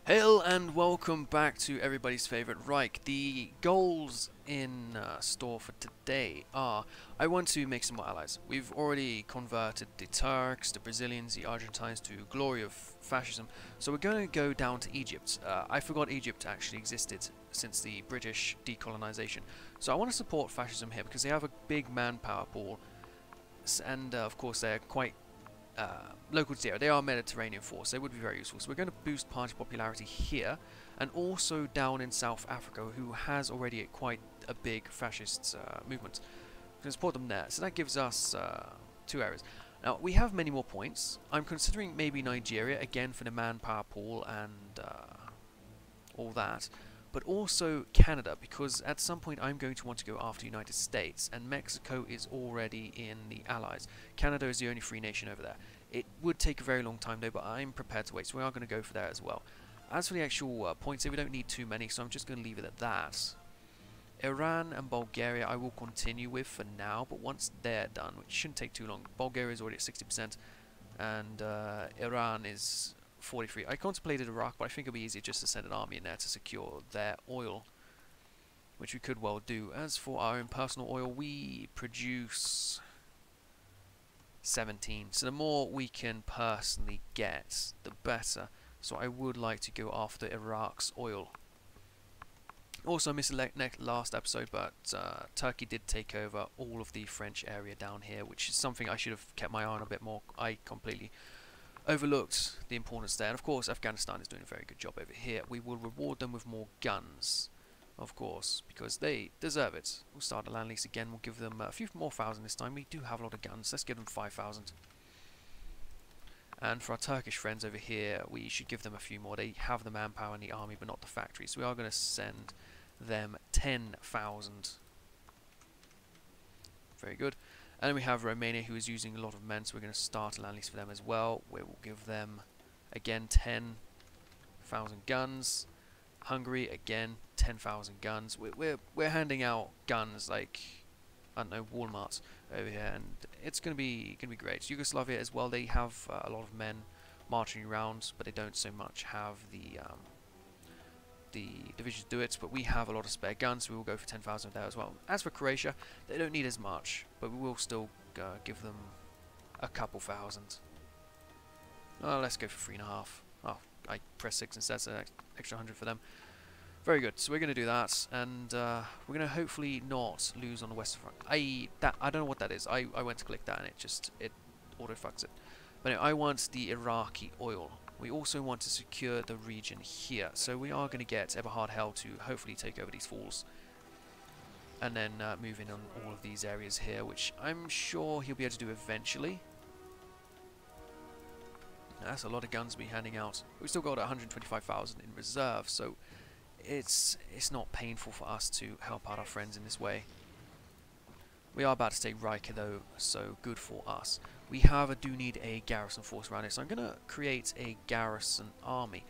Hail and welcome back to everybody's favorite Reich. The goals in store for today are, I want to make some more allies. We've already converted the Turks, the Brazilians, the Argentines to glory of fascism, so we're going to go down to Egypt. I forgot Egypt actually existed since the British decolonization, so I want to support fascism here because they have a big manpower pool, and of course they're quite local to zero. They are a Mediterranean force. They would be very useful. So we're going to boost party popularity here, and also down in South Africa, who has already quite a big fascist movement. We're going to support them there. So that gives us two areas. Now we have many more points. I'm considering maybe Nigeria again for the manpower pool and all that, but also Canada, because at some point I'm going to want to go after the United States, and Mexico is already in the Allies. Canada is the only free nation over there. It would take a very long time though, but I'm prepared to wait, so we are going to go for that as well. As for the actual points here, we don't need too many, so I'm just going to leave it at that. Iran and Bulgaria I will continue with for now, but once they're done, which shouldn't take too long. Bulgaria is already at 60%, and Iran is 43. I contemplated Iraq, but I think it'll be easier just to send an army in there to secure their oil, which we could well do. As for our own personal oil, we produce 17. So the more we can personally get, the better. So I would like to go after Iraq's oil. Also, I missed the last episode, but Turkey did take over all of the French area down here, which is something I should have kept my eye on a bit more. I completely overlooked the importance there. And of course, Afghanistan is doing a very good job over here. We will reward them with more guns, of course, because they deserve it. We'll start a land lease again. We'll give them a few more thousand this time. We do have a lot of guns. Let's give them 5,000. And for our Turkish friends over here, we should give them a few more. They have the manpower in the army, but not the factories. So we are going to send them 10,000. Very good. And then we have Romania, who is using a lot of men, so we're going to start a land lease for them as well, where we'll give them, again, 10,000 guns. Hungary, again, 10,000 guns. We're handing out guns like, I don't know, Walmart over here, and it's going to be great. Yugoslavia as well, they have a lot of men marching around, but they don't so much have the divisions do it, but we have a lot of spare guns, so we will go for 10,000 there as well. As for Croatia, they don't need as much, but we will still give them a couple thousand. Let's go for 3.5. Oh, I pressed 6 instead, so extra 100 for them. Very good, so we're going to do that, and we're going to hopefully not lose on the western front. I don't know what that is. I went to click that and it auto-fucks it. But anyway, I want the Iraqi oil. We also want to secure the region here, so we are going to get Eberhard Hell to hopefully take over these falls, and then move in on all of these areas here, which I'm sure he'll be able to do eventually. That's a lot of guns to be handing out. We've still got 125,000 in reserve, so it's not painful for us to help out our friends in this way. We are about to take Riker though, so good for us. We do need a garrison force around it, so I'm going to create a garrison army.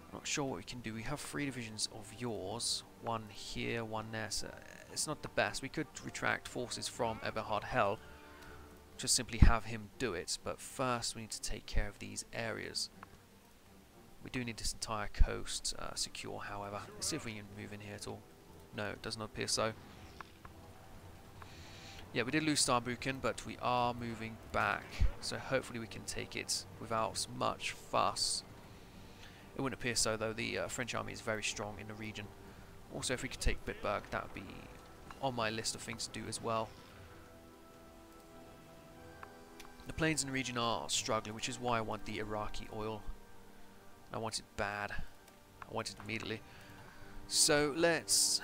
I'm not sure what we can do. We have 3 divisions of yours, one here, one there, so it's not the best. We could retract forces from Eberhard Hell, just simply have him do it, but first we need to take care of these areas. We do need this entire coast secure, however. Let's see if we can move in here at all. No, it does not appear so. Yeah, we did lose Saarbrücken, but we are moving back, so hopefully we can take it without much fuss. It wouldn't appear so, though. The French army is very strong in the region. Also, if we could take Bitburg, that would be on my list of things to do as well. The plains in the region are struggling, which is why I want the Iraqi oil. I want it bad. I want it immediately. So let's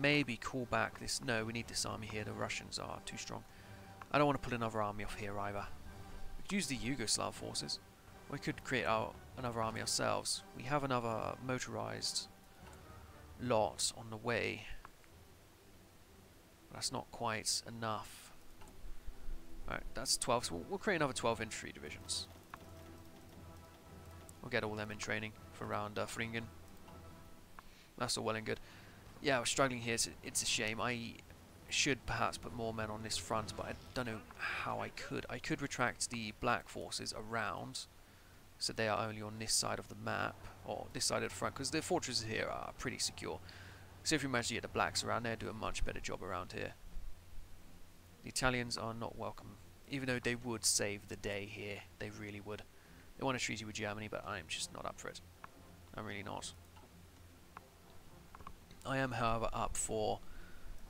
maybe call back this. No, we need this army here. The Russians are too strong. I don't want to put another army off here either. We could use the Yugoslav forces. We could create another army ourselves. We have another motorized lot on the way. But that's not quite enough. Alright, that's 12. So we'll create another 12 infantry divisions. We'll get all them in training for around Fringen. That's all well and good. Yeah, we're struggling here. It's a shame. I should perhaps put more men on this front, but I don't know how I could. I could retract the black forces around so they are only on this side of the map, or this side of the front, because the fortresses here are pretty secure. So if you manage to get the blacks around there, do a much better job around here. The Italians are not welcome, even though they would save the day here. They really would. They want a treaty with Germany, but I'm just not up for it. I'm really not. I am, however, up for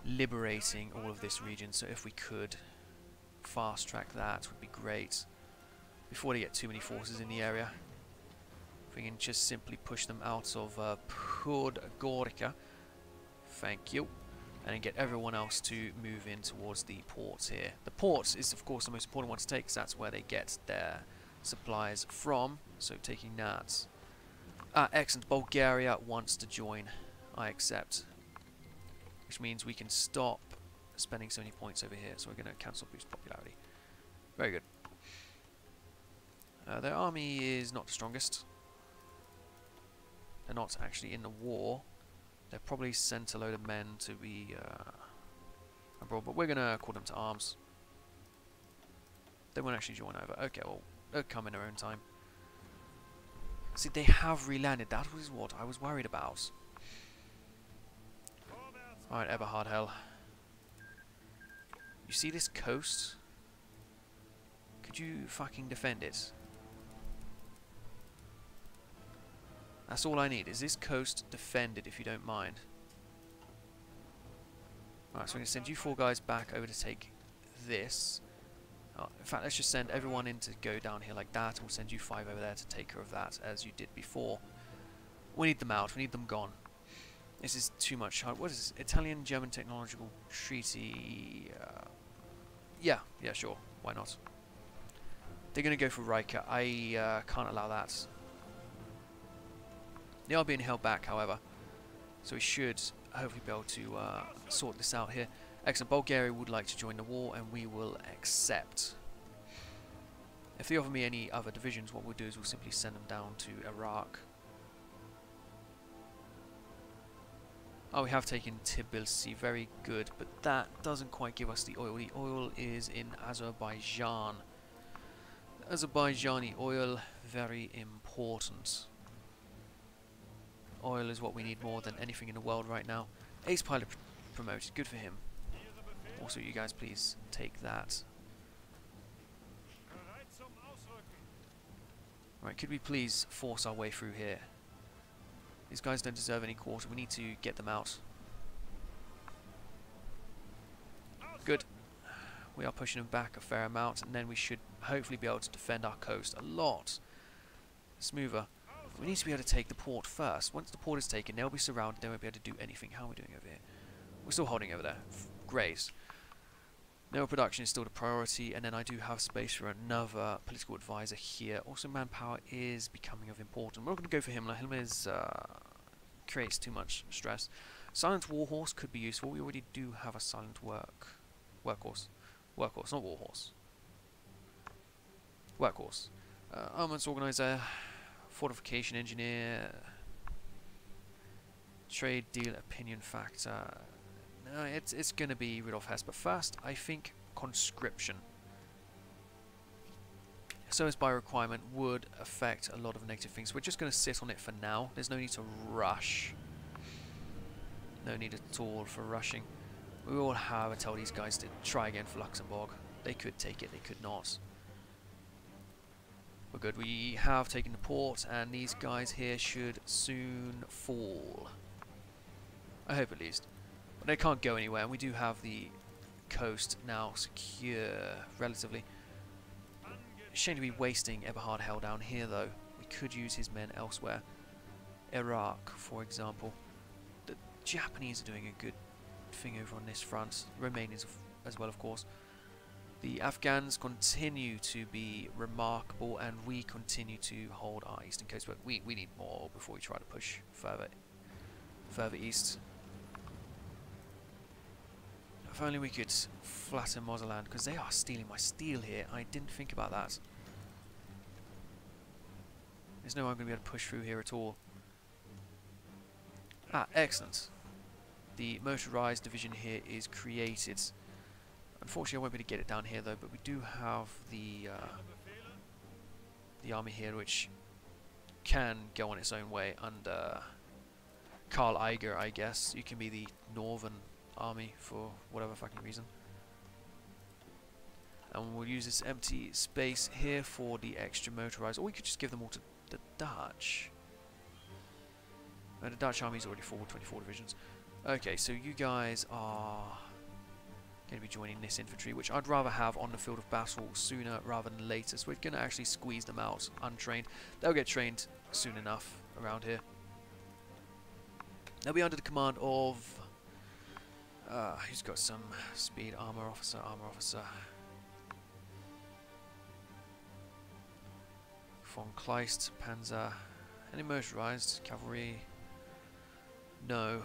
liberating all of this region, so if we could fast track that would be great before they get too many forces in the area. If we can just simply push them out of Podgorica, thank you, and then get everyone else to move in towards the ports here. The ports is of course the most important one to take, because that's where they get their supplies from, so taking that. Excellent, Bulgaria wants to join. I accept. Which means we can stop spending so many points over here, so we're going to cancel boost popularity. Very good. Their army is not the strongest. They're not actually in the war. They've probably sent a load of men to be abroad, but we're going to call them to arms. They won't actually join over. Okay, well, they'll come in their own time. See, they have re-landed. That was what I was worried about. Alright, Eberhard Hell. You see this coast? Could you fucking defend it? That's all I need. Is this coast defended, if you don't mind? Alright, so I'm going to send you 4 guys back over to take this. Oh, in fact, let's just send everyone in to go down here like that. We'll send you 5 over there to take care of that, as you did before. We need them out. We need them gone. This is too much. What is this? Italian-German Technological Treaty? Yeah, sure. Why not? They're going to go for Riker. I can't allow that. They are being held back, however. So we should hopefully be able to sort this out here. Excellent. Bulgaria would like to join the war, and we will accept. If they offer me any other divisions, what we'll do is we'll simply send them down to Iraq. Oh, we have taken Tbilisi, very good, but that doesn't quite give us the oil. The oil is in Azerbaijan. Azerbaijani oil, very important. Oil is what we need more than anything in the world right now. Ace pilot promoted, good for him. Also, you guys please take that. Right, could we please force our way through here? These guys don't deserve any quarter. We need to get them out. Good. We are pushing them back a fair amount, and then we should hopefully be able to defend our coast a lot smoother. We need to be able to take the port first. Once the port is taken, they'll be surrounded. They won't be able to do anything. How are we doing over here? We're still holding over there. Great. Mineral production is still the priority, and then I do have space for another political advisor here. Also, manpower is becoming of importance. We're not going to go for Himmler. Himmler is, creates too much stress. Silent Warhorse could be useful. We already do have a silent workhorse. Workhorse, not warhorse. Workhorse. Armaments organizer, fortification engineer, trade deal opinion factor. No, it's going to be Rudolf Hess, but first, I think conscription. Service by requirement would affect a lot of negative things. We're just going to sit on it for now. There's no need to rush. No need at all for rushing. We will have tell these guys to try again for Luxembourg. They could take it, they could not. We're good. We have taken the port, and these guys here should soon fall. I hope at least. They can't go anywhere, and we do have the coast now secure, relatively. Shame to be wasting Eberhard Hell down here, though. We could use his men elsewhere. Iraq, for example. The Japanese are doing a good thing over on this front. Romanians as well, of course. The Afghans continue to be remarkable, and we continue to hold our eastern coast. But we need more before we try to push further east. If only we could flatten Moselland, because they are stealing my steel here. I didn't think about that. There's no way I'm going to be able to push through here at all. Ah, excellent. The motorized division here is created. Unfortunately, I won't be able to get it down here, though, but we do have the the army here, which can go on its own way under Karl Eiger, I guess. You can be the northern army for whatever fucking reason. And we'll use this empty space here for the extra motorized, or we could just give them all to the Dutch. The Dutch army's already full, 24 divisions. Okay, so you guys are going to be joining this infantry, which I'd rather have on the field of battle sooner rather than later. So we're going to actually squeeze them out untrained. They'll get trained soon enough around here. They'll be under the command of... who's got some speed? Armor officer, armor officer. Von Kleist, Panzer. Any motorized? Cavalry? No.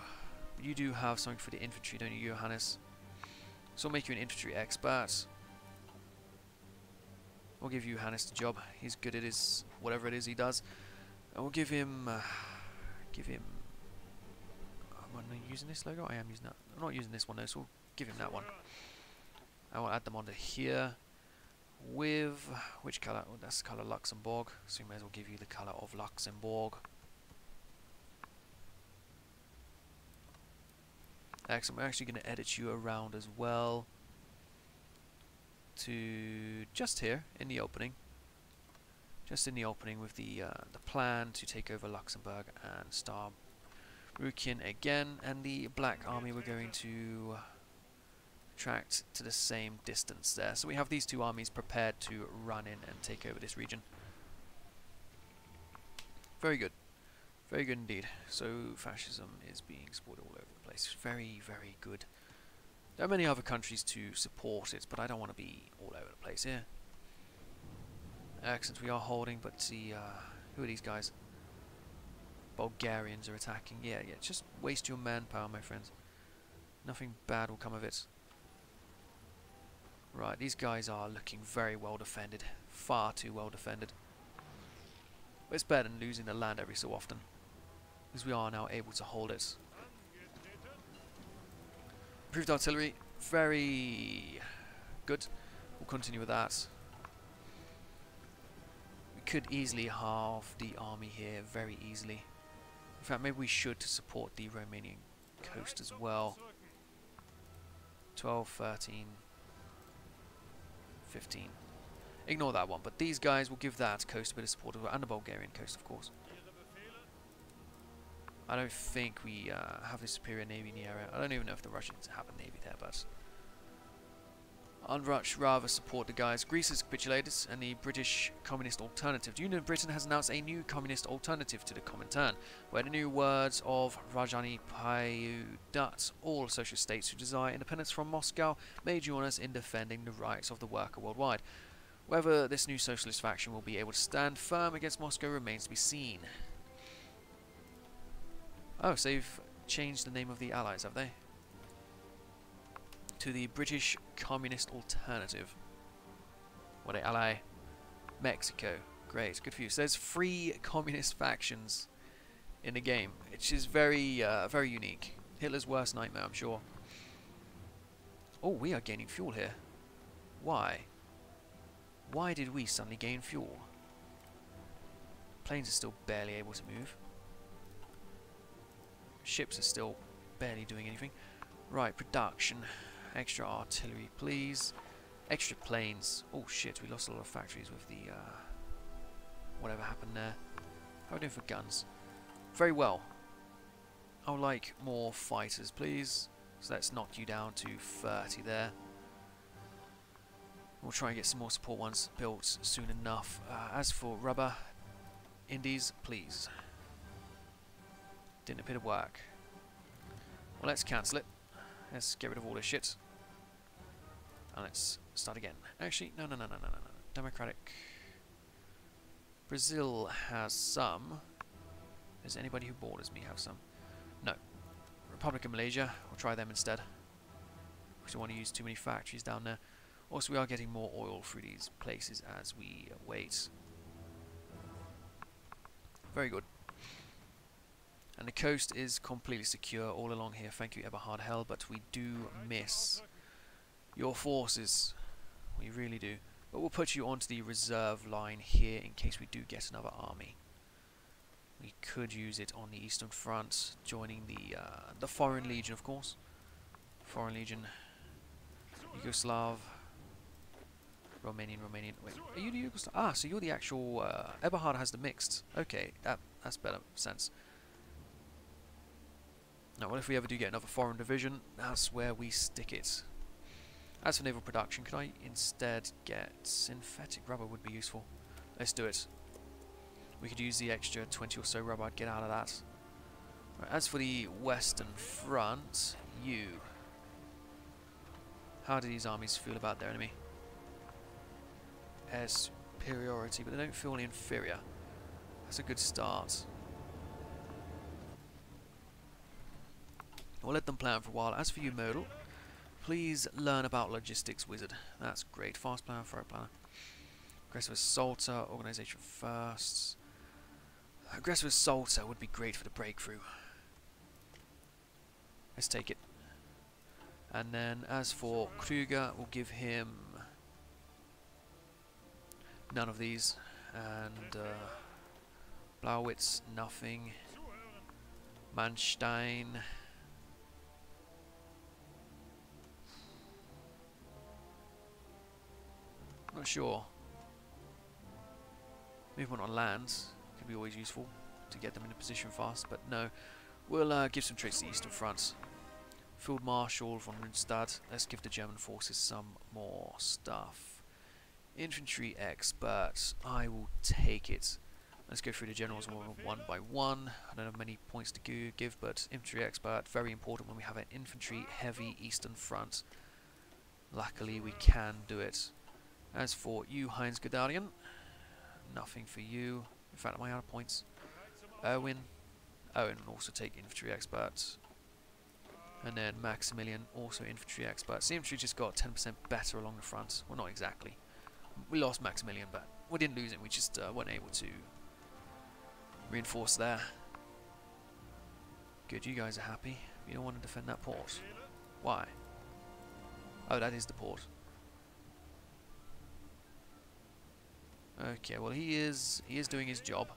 But you do have something for the infantry, don't you, Johannes? So we'll make you an infantry expert. We'll give you Johannes the job. He's good at his whatever it is he does. And we'll give him... Am I not using this logo? I am using that. I'm not using this one though, so we'll give him that one. I will add them onto here. With... which colour? Oh, that's the colour Luxembourg. So we may as well give you the colour of Luxembourg. Excellent. We're actually going to edit you around as well to just here in the opening. Just in the opening with the plan to take over Luxembourg and Starrukin again. And the Black Army we're going to attract to the same distance there. So we have these two armies prepared to run in and take over this region. Very good. Very good indeed. So fascism is being supported all over the place. Very, very good. There are many other countries to support it, but I don't want to be all over the place here. Excellent, we are holding, but the who are these guys? Bulgarians are attacking. Yeah, just waste your manpower, my friends. Nothing bad will come of it. Right, these guys are looking very well defended. Far too well defended. But it's better than losing the land every so often, because we are now able to hold it. Improved artillery, very good. We'll continue with that. We could easily halve the army here, very easily. In fact, maybe we should to support the Romanian coast as well. 12, 13, 15. Ignore that one, but these guys will give that coast a bit of support, and the Bulgarian coast, of course. I don't think we have a superior navy in the area. I don't even know if the Russians have a navy there, but I'd much rather support the guys. Greece has capitulated, and the British Communist Alternative. The Union of Britain has announced a new communist alternative to the Comintern, where the new words of Rajani Paiudat, all socialist states who desire independence from Moscow may join us in defending the rights of the worker worldwide. Whether this new socialist faction will be able to stand firm against Moscow remains to be seen. Oh, so they've changed the name of the Allies, have they? To the British Communist Alternative. What a ally? Mexico. Great, good for you. So there's 3 communist factions in the game, which is very, very unique. Hitler's worst nightmare, I'm sure. Oh, we are gaining fuel here. Why? Why did we suddenly gain fuel? Planes are still barely able to move. Ships are still barely doing anything. Right, production. Extra artillery, please. Extra planes. Oh shit, we lost a lot of factories with the whatever happened there. How are we doing for guns? Very well. I would like more fighters, please. So let's knock you down to 30 there. We'll try and get some more support ones built soon enough. As for rubber, Indies, please. Didn't appear to work. Well, let's cancel it. Let's get rid of all this shit. And let's start again. Actually, no. Democratic. Brazil has some. Does anybody who borders me have some? No. Republic of Malaysia. We'll try them instead. Because we don't want to use too many factories down there. Also, we are getting more oil through these places as we wait. Very good. And the coast is completely secure all along here. Thank you, Eberhard Hell, but we do miss your forces. We really do. But we'll put you onto the reserve line here in case we do get another army. We could use it on the Eastern Front, joining the Foreign Legion, of course. Foreign Legion, Yugoslav, Romanian. Wait, are you the Yugoslav? Ah, so you're the actual. Eberhard has the mixed. Okay, that's better sense. Now, well, if we ever do get another foreign division, that's where we stick it. As for naval production, could I instead get synthetic rubber? Would be useful. Let's do it. We could use the extra 20 or so rubber I'd get out of that. Right, as for the Western Front, how do these armies feel about their enemy? Air superiority, but they don't feel inferior. That's a good start. We'll let them plan for a while. As for you, Modal, please learn about Logistics Wizard. That's great. Fast planner, fire planner. Aggressive Assaulter, Organization first. Aggressive Assaulter would be great for the breakthrough. Let's take it. And then as for Kruger, we'll give him none of these. And Blauwitz, nothing. Manstein. Not sure. Movement on land could be always useful to get them in a position fast, but no. We'll give some trades to the Eastern Front. Field Marshal von Rundstad. Let's give the German forces some more stuff. Infantry Expert. I will take it. Let's go through the generals one by one. I don't have many points to give, but Infantry Expert, very important when we have an infantry heavy Eastern Front. Luckily we can do it. As for you, Heinz Gudarian, nothing for you. In fact, am I out of points? Owen will also take Infantry Expert. And then Maximilian, also Infantry Expert. The infantry just got 10% better along the front. Well, not exactly. We lost Maximilian, but we didn't lose him. We just weren't able to reinforce there. Good, you guys are happy. You don't want to defend that port. Why? Oh, that is the port. Okay, well he is doing his job.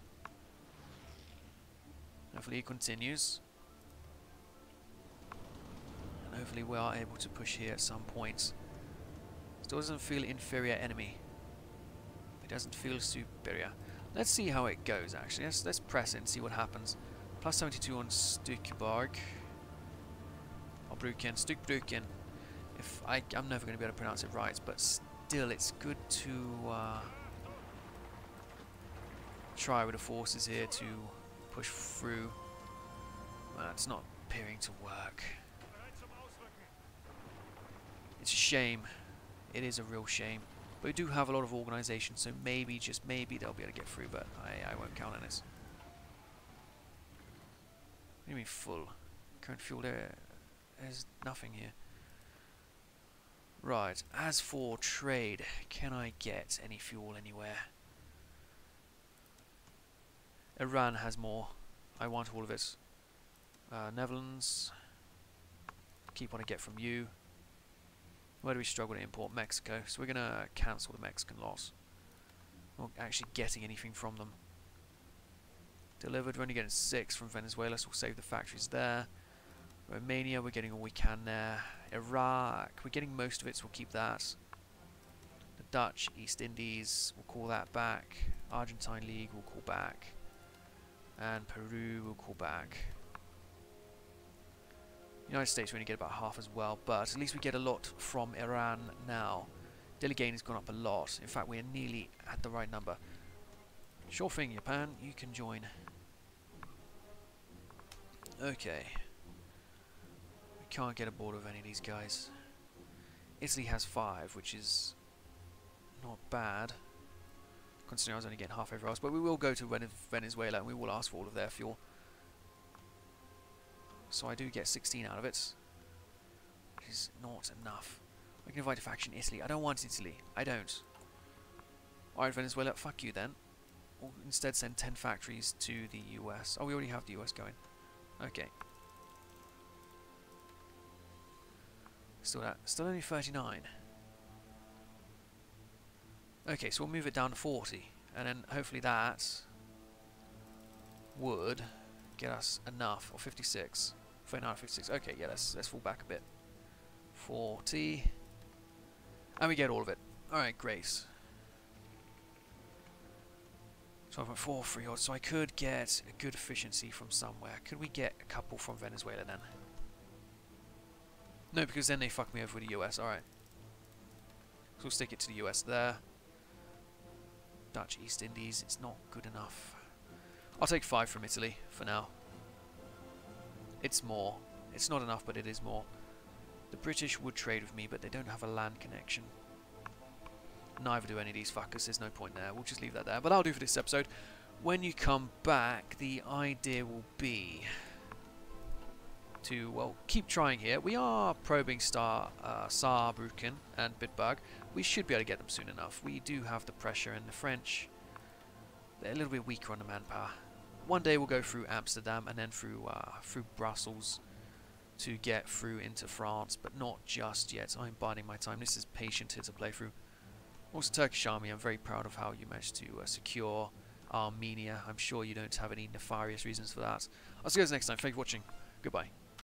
Hopefully he continues. And hopefully we are able to push here at some point. Still doesn't feel inferior enemy. It doesn't feel superior. Let's see how it goes actually. Let's press it and see what happens. Plus 72 on Stückberg. Stückbrücken. I'm never going to be able to pronounce it right, but still it's good to try with the forces here to push through. Well, it's not appearing to work. It's a shame. It is a real shame. But we do have a lot of organisation, so maybe, just maybe, they'll be able to get through, but I won't count on this. What do you mean full? Current fuel there's nothing here. Right, as for trade, can I get any fuel anywhere? Iran has more. I want all of it. Netherlands. Keep what I get from you. Where do we struggle to import? Mexico. So we're going to cancel the Mexican loss. Not actually getting anything from them. Delivered. We're only getting 6 from Venezuela, so we'll save the factories there. Romania, we're getting all we can there. Iraq, we're getting most of it, so we'll keep that. The Dutch, East Indies, we'll call that back. Argentine League, we'll call back. And Peru, we'll call back. United States, we only get about half as well, but at least we get a lot from Iran now. Daily gain has gone up a lot. In fact, we're nearly at the right number. Sure thing, Japan, you can join. Okay. We can't get aboard with any of these guys. Italy has 5, which is not bad, considering I was only getting half over us, but we will go to Venezuela and we will ask for all of their fuel. So I do get 16 out of it, which is not enough. We can invite a faction Italy. I don't want Italy. I don't. Alright, Venezuela, fuck you then. We'll instead send 10 factories to the US. Oh, we already have the US going. Okay. Still only 39. Okay, so we'll move it down to 40, and then hopefully that would get us enough. Or 56. 49, 56. Okay, yeah, let's fall back a bit. 40. And we get all of it. Alright, great. 12.4 freehold, so I could get a good efficiency from somewhere. Could we get a couple from Venezuela then? No, because then they fuck me over with the US. Alright. So we'll stick it to the US there. Dutch East Indies, it's not good enough. I'll take 5 from Italy for now. It's more. It's not enough, but it is more. The British would trade with me, but they don't have a land connection. Neither do any of these fuckers. There's no point there. We'll just leave that there. But I'll do for this episode. When you come back, the idea will be to, well, keep trying here. We are probing Saarbrücken and Bitburg. We should be able to get them soon enough. We do have the pressure, and the French, they're a little bit weaker on the manpower. One day we'll go through Amsterdam and then through Brussels to get through into France, but not just yet. I'm biding my time. This is patient here to play through. Also, Turkish army, I'm very proud of how you managed to secure Armenia. I'm sure you don't have any nefarious reasons for that. I'll see you guys next time. Thank you for watching. Goodbye.